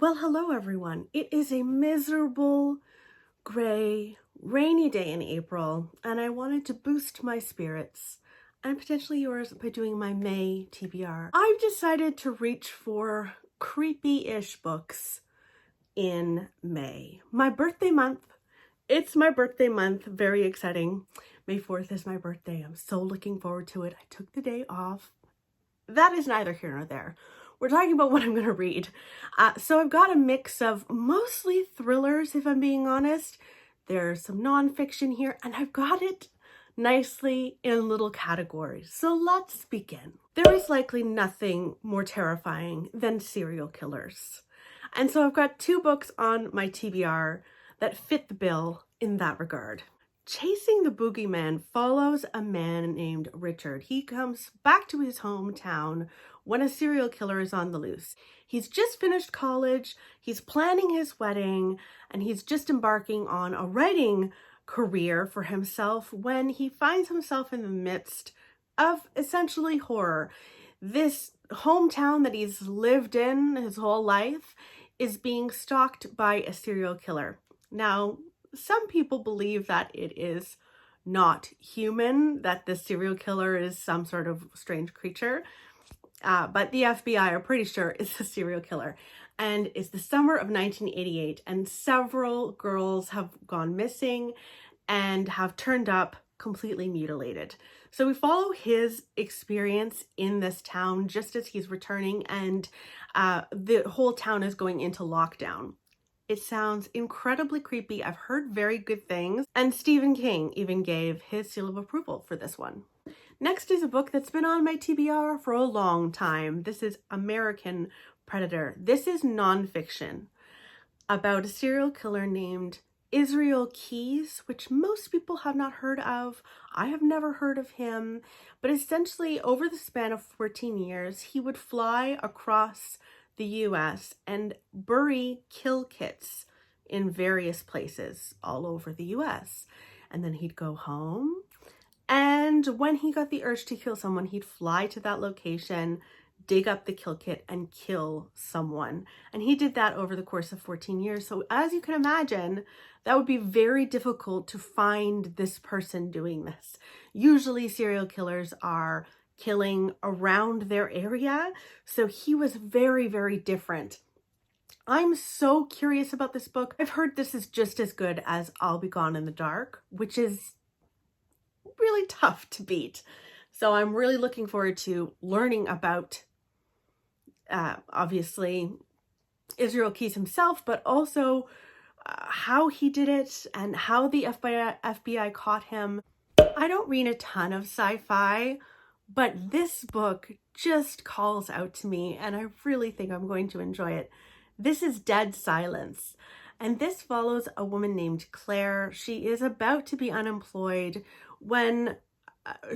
Well, hello everyone. It is a miserable, gray, rainy day in April, and I wanted to boost my spirits and potentially yours by doing my May TBR. I've decided to reach for creepy-ish books in May. My birthday month. It's my birthday month. Very exciting. May 4th is my birthday. I'm so looking forward to it. I took the day off. That is neither here nor there. We're talking about what I'm going to read. So I've got a mix of mostly thrillers, if I'm being honest. There's some nonfiction here, and I've got it nicely in little categories. So let's begin. There is likely nothing more terrifying than serial killers. And so I've got two books on my TBR that fit the bill in that regard. Chasing the Boogeyman follows a man named Richard. He comes back to his hometown when a serial killer is on the loose. He's just finished college, he's planning his wedding, and he's just embarking on a writing career for himself when he finds himself in the midst of essentially horror. This hometown that he's lived in his whole life is being stalked by a serial killer. Now, some people believe that it is not human, that the serial killer is some sort of strange creature, but the FBI are pretty sure it's a serial killer. And it's the summer of 1988, and several girls have gone missing and have turned up completely mutilated. So we follow his experience in this town just as he's returning, and the whole town is going into lockdown. It sounds incredibly creepy. I've heard very good things. And Stephen King even gave his seal of approval for this one. Next is a book that's been on my TBR for a long time. This is American Predator. This is nonfiction about a serial killer named Israel Keyes, which most people have not heard of. I have never heard of him. But essentially, over the span of 14 years, he would fly across the US and bury kill kits in various places all over the US. And then he'd go home, and when he got the urge to kill someone, he'd fly to that location, dig up the kill kit, and kill someone. And he did that over the course of 14 years. So as you can imagine, that would be very difficult to find this person doing this. Usually serial killers are killing around their area. So he was very, very different. I'm so curious about this book. I've heard this is just as good as I'll Be Gone in the Dark, which is really tough to beat. So I'm really looking forward to learning about, obviously, Israel Keyes himself, but also how he did it and how the FBI caught him. I don't read a ton of sci-fi, but this book just calls out to me, and I really think I'm going to enjoy it. This is Dead Silence, and this follows a woman named Claire. She is about to be unemployed when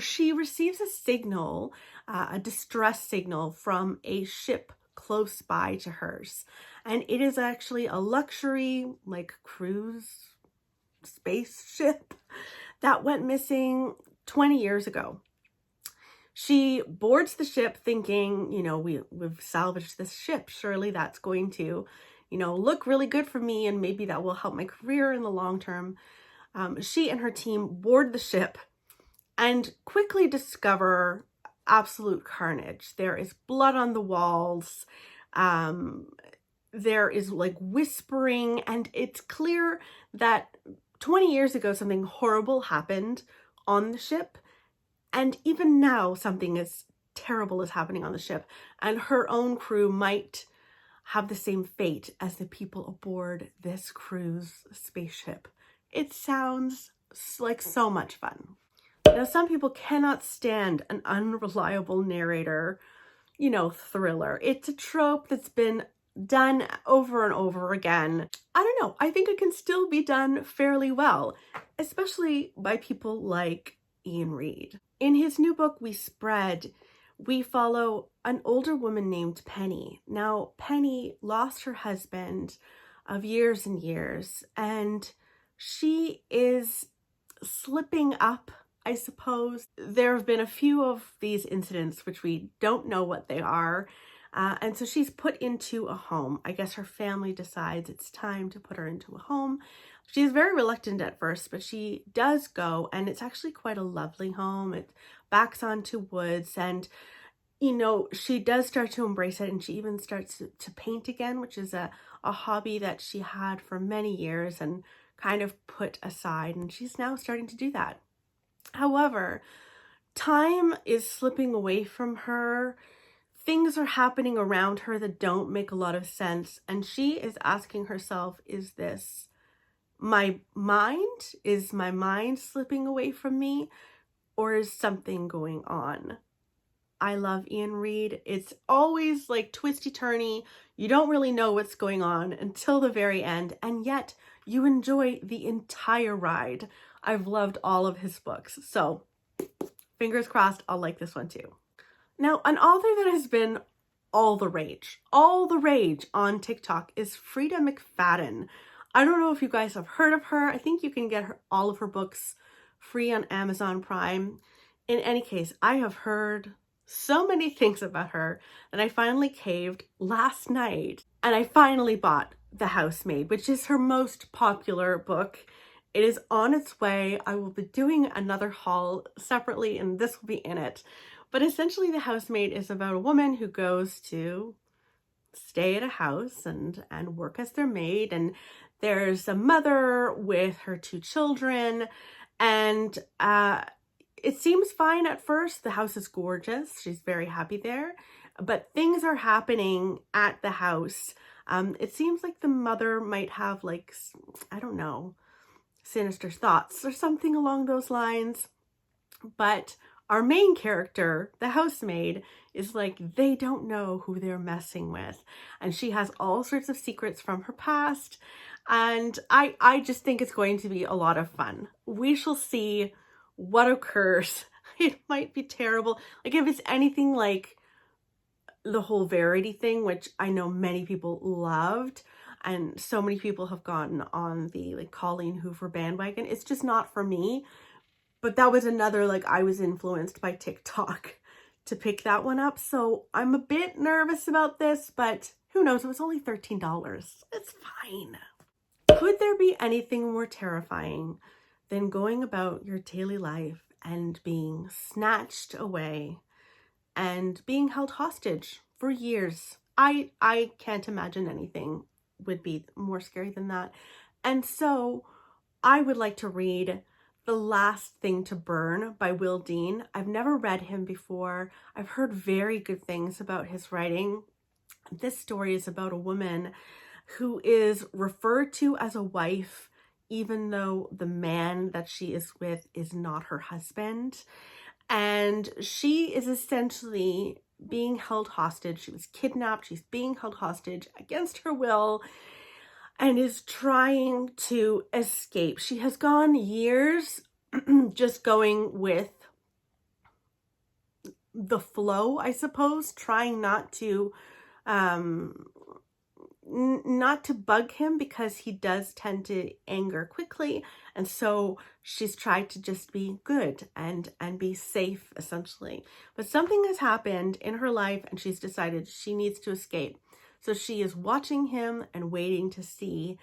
she receives a signal, a distress signal from a ship close by to hers. And it is actually a luxury, like, cruise spaceship that went missing 20 years ago. She boards the ship thinking, we've salvaged this ship. Surely that's going to, look really good for me, and maybe that will help my career in the long term. She and her team board the ship and quickly discover absolute carnage. There is blood on the walls. There is like whispering, and it's clear that 20 years ago, something horrible happened on the ship. And even now, something as terrible is happening on the ship, and her own crew might have the same fate as the people aboard this cruise spaceship. It sounds like so much fun. Now, some people cannot stand an unreliable narrator, thriller. It's a trope that's been done over and over again. I don't know. I think it can still be done fairly well, especially by people like Ian Reid. In his new book, We Spread, we follow an older woman named Penny. Now, Penny lost her husband of years and years, and she is slipping up, I suppose. There have been a few of these incidents which we don't know what they are. And so she's put into a home. I guess her family decides it's time to put her into a home. She's very reluctant at first, but she does go, and it's actually quite a lovely home. It backs onto woods, and you know, she does start to embrace it, and she even starts to paint again, which is a hobby that she had for many years and kind of put aside, and she's now starting to do that. However, time is slipping away from her. Things are happening around her that don't make a lot of sense, and she is asking herself, is this my mind? Is my mind slipping away from me, or is something going on? I love Ian Reid. It's always like twisty-turny. You don't really know what's going on until the very end, and yet you enjoy the entire ride. I've loved all of his books, so fingers crossed I'll like this one too. Now, an author that has been all the rage on TikTok is Frida McFadden. I don't know if you guys have heard of her. I think you can get all of her books free on Amazon Prime. In any case, I have heard so many things about her that I finally caved last night, and I finally bought The Housemaid, which is her most popular book. It is on its way. I will be doing another haul separately, and this will be in it. But essentially, The Housemaid is about a woman who goes to stay at a house and work as their maid, and there's a mother with her 2 children, and it seems fine at first. The house is gorgeous. She's very happy there. But things are happening at the house. It seems like the mother might have, like, I don't know, sinister thoughts or something along those lines. But our main character, the housemaid, is like, they don't know who they're messing with. And she has all sorts of secrets from her past. And I just think it's going to be a lot of fun. We shall see what occurs. It might be terrible. Like, if it's anything like the whole Verity thing, which I know many people loved, and so many people have gotten on the like Colleen Hoover bandwagon, it's just not for me. But that was another, like, I was influenced by TikTok to pick that one up. So I'm a bit nervous about this, but who knows? It was only $13. It's fine. Could there be anything more terrifying than going about your daily life and being snatched away and being held hostage for years? I can't imagine anything would be more scary than that. And so I would like to read The Last Thing to Burn by Will Dean. I've never read him before. I've heard very good things about his writing. This story is about a woman who is referred to as a wife, even though the man that she is with is not her husband. And she is essentially being held hostage. She was kidnapped. She's being held hostage against her will and is trying to escape. She has gone years just going with the flow, I suppose, trying not to bug him, because he does tend to anger quickly, and so she's tried to just be good and be safe, essentially. But something has happened in her life, and she's decided she needs to escape. So she is watching him and waiting to see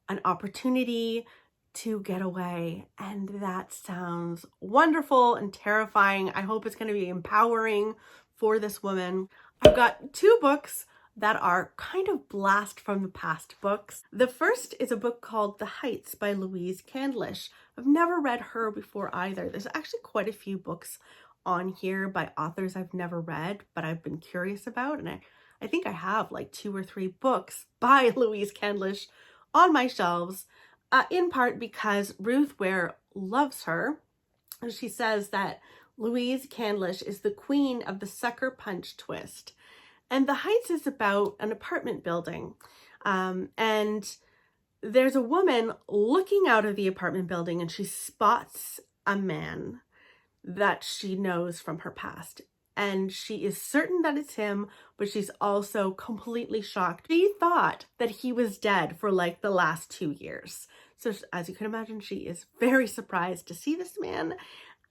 an opportunity to get away, and that sounds wonderful and terrifying. I hope it's going to be empowering for this woman. I've got 2 books that are kind of blast from the past books. The first is a book called The Heights by Louise Candlish. I've never read her before either. There's actually quite a few books on here by authors I've never read, but I've been curious about, and I think I have like 2 or 3 books by Louise Candlish on my shelves, in part because Ruth Ware loves her. She says that Louise Candlish is the queen of the sucker punch twist. And The Heights is about an apartment building. And there's a woman looking out of the apartment building, and she spots a man that she knows from her past. And she is certain that it's him, but she's also completely shocked. She thought that he was dead for like the last 2 years. So as you can imagine, she is very surprised to see this man.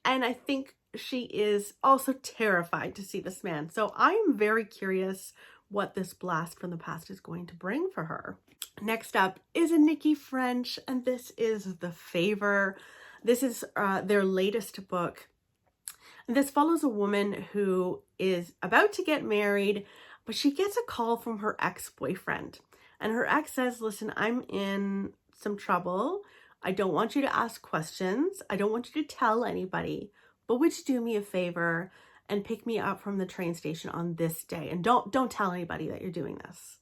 And I think she is also terrified to see this man. So I'm very curious what this blast from the past is going to bring for her. Next up is a Nikki French, and this is The Favour. This is their latest book. This follows a woman who is about to get married, but she gets a call from her ex-boyfriend. And her ex says, listen, I'm in some trouble. I don't want you to ask questions. I don't want you to tell anybody, but would you do me a favor and pick me up from the train station on this day? And don't tell anybody that you're doing this.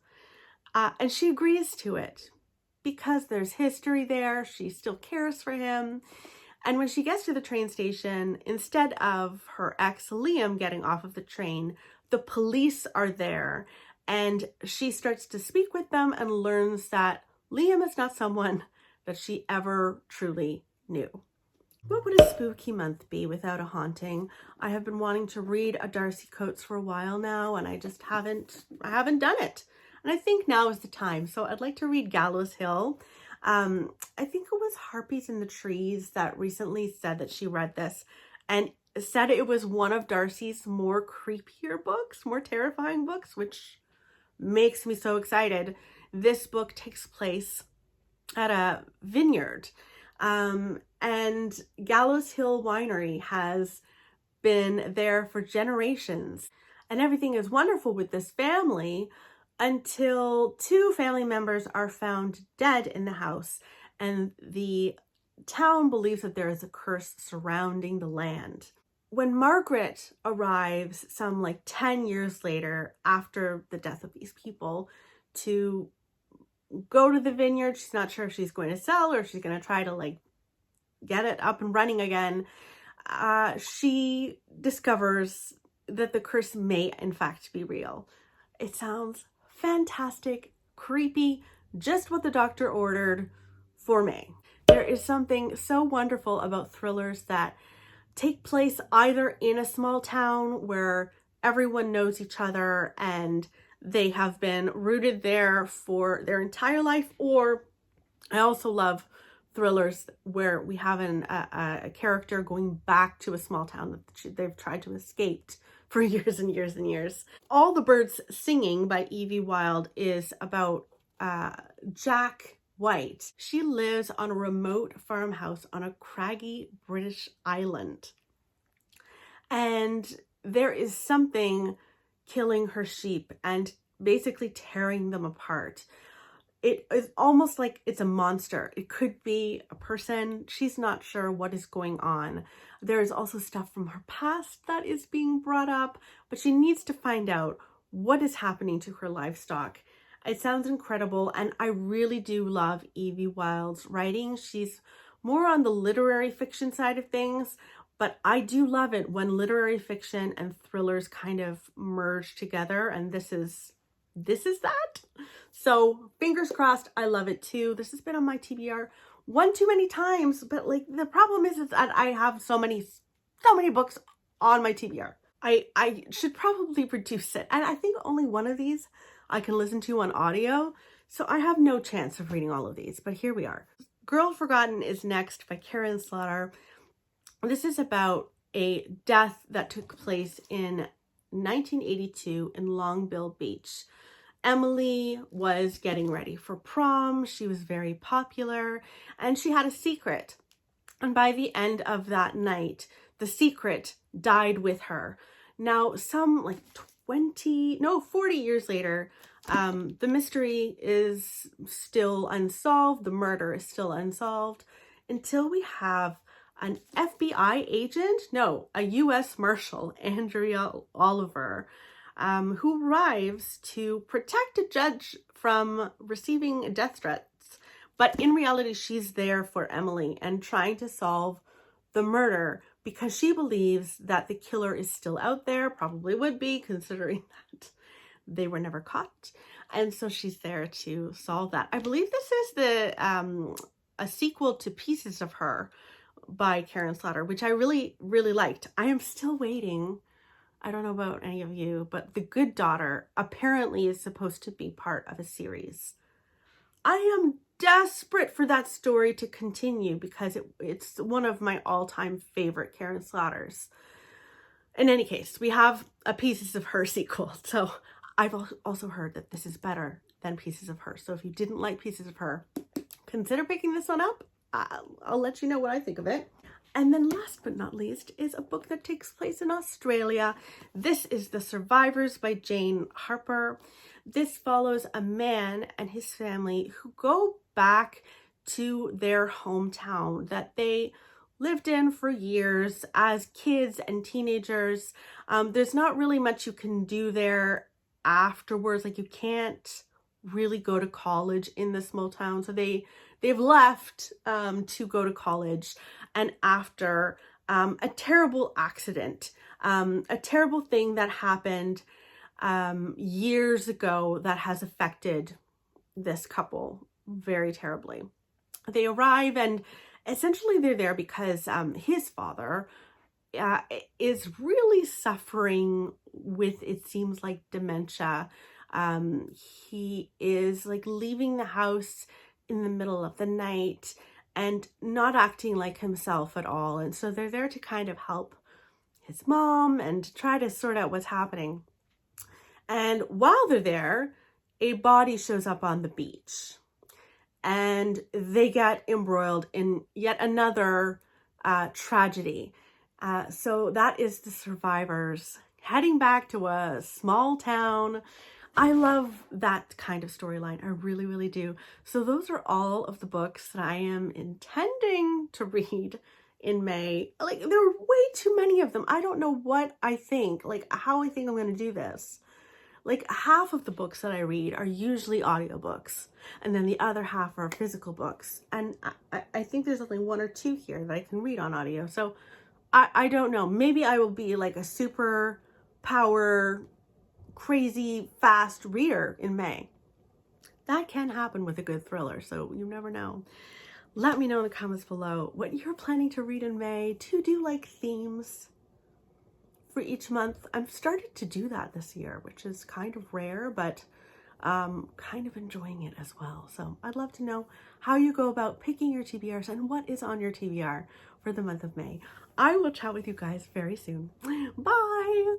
And she agrees to it because there's history there. She still cares for him. And when she gets to the train station, instead of her ex Liam getting off of the train, the police are there. And she starts to speak with them and learns that Liam is not someone that she ever truly knew. What would a spooky month be without a haunting? I have been wanting to read a Darcy Coates for a while now, and I just haven't done it. And I think now is the time. So I'd like to read Gallows Hill. I think it was Harpies in the Trees that recently said that she read this and said it was one of Darcy's more creepier books, more terrifying books, which makes me so excited. This book takes place at a vineyard, and Gallows Hill Winery has been there for generations, and everything is wonderful with this family until two family members are found dead in the house, and the town believes that there is a curse surrounding the land. When Margaret arrives some 10 years later after the death of these people to go to the vineyard, she's not sure if she's going to sell or if she's going to try to get it up and running again. She discovers that the curse may in fact be real. It sounds fantastic, creepy, just what the doctor ordered for May. There is something so wonderful about thrillers that take place either in a small town where everyone knows each other and they have been rooted there for their entire life, or I also love thrillers where we have a character going back to a small town that they've tried to escape for years and years and years. All the Birds Singing by Evie Wyld is about Jack White. She lives on a remote farmhouse on a craggy British island. And there is something killing her sheep and basically tearing them apart. It is almost like it's a monster. It could be a person. She's not sure what is going on. There is also stuff from her past that is being brought up, but she needs to find out what is happening to her livestock. It sounds incredible, and I really do love Evie Wyld's writing. She's more on the literary fiction side of things, but I do love it when literary fiction and thrillers kind of merge together, and this is that. So fingers crossed, I love it too. This has been on my TBR one too many times, but the problem is that I have so many books on my TBR. I should probably reduce it, and I think only one of these I can listen to on audio, so I have no chance of reading all of these, but here we are. Girl Forgotten is next by Karen Slaughter. This is about a death that took place in 1982 in Longbill Beach. Emily was getting ready for prom. She was very popular and she had a secret. And by the end of that night, the secret died with her. Now, 40 years later, the mystery is still unsolved. The murder is still unsolved until we have an FBI agent, a U.S. Marshal, Andrea Oliver, who arrives to protect a judge from receiving death threats. But in reality, she's there for Emily and trying to solve the murder because she believes that the killer is still out there, probably would be, considering that they were never caught. And so she's there to solve that. I believe this is a sequel to Pieces of Her by Karen Slaughter, which I really, really liked. I am still waiting. I don't know about any of you, but The Good Daughter apparently is supposed to be part of a series. I am desperate for that story to continue because it's one of my all-time favorite Karen Slaughters. In any case, we have a Pieces of Her sequel, so I've also heard that this is better than Pieces of Her. So if you didn't like Pieces of Her, consider picking this one up. I'll let you know what I think of it. And then last but not least is a book that takes place in Australia. This is The Survivors by Jane Harper. This follows a man and his family who go back to their hometown that they lived in for years as kids and teenagers. There's not really much you can do there afterwards. Like, you can't really go to college in this small town. So they've left to go to college, and after a terrible accident, a terrible thing that happened years ago that has affected this couple very terribly. They arrive, and essentially they're there because his father is really suffering with, it seems like, dementia. He is like leaving the house in the middle of the night and not acting like himself at all. And so they're there to kind of help his mom and try to sort out what's happening. And while they're there, a body shows up on the beach, and they get embroiled in yet another tragedy. So that is The Survivors heading back to a small town. I love that kind of storyline. I really, really do. So those are all of the books that I am intending to read in May. Like, there are way too many of them. I don't know what I think, like how I think I'm going to do this. Like, half of the books that I read are usually audiobooks, and then the other half are physical books. And I think there's only one or two here that I can read on audio. So I don't know. Maybe I will be like a super power, crazy, fast reader in May. That can happen with a good thriller, so you never know. Let me know in the comments below what you're planning to read in May. Do like themes for each month. I've started to do that this year, which is kind of rare, but kind of enjoying it as well. So I'd love to know how you go about picking your TBRs and what is on your TBR for the month of May. I will chat with you guys very soon. Bye!